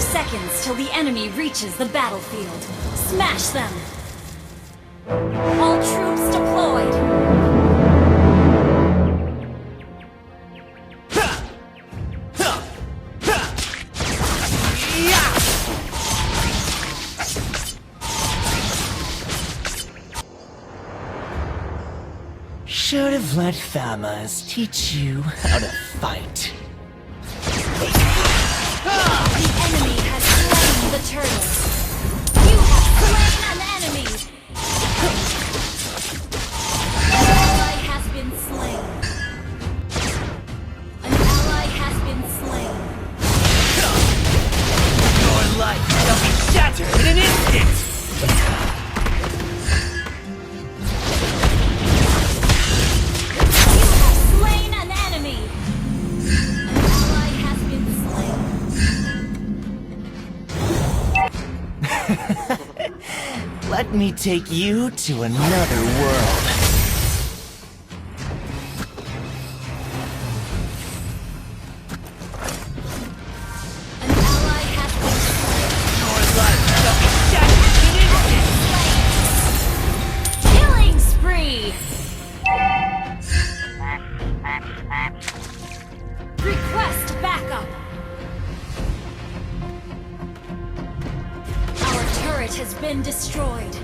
seconds till the enemy reaches the battlefield. Smash them! All troops deployed! Should have let Famas teach you how to fight. The enemy has slain the turtle. You have slain an enemy! An ally has been slain. An ally has been slain. Your life shall be shattered in an instant! Let me take you to another world. An ally has been slain. Your life shall be shattered in an instant! Killing spree! Request backup! Our turret has been destroyed.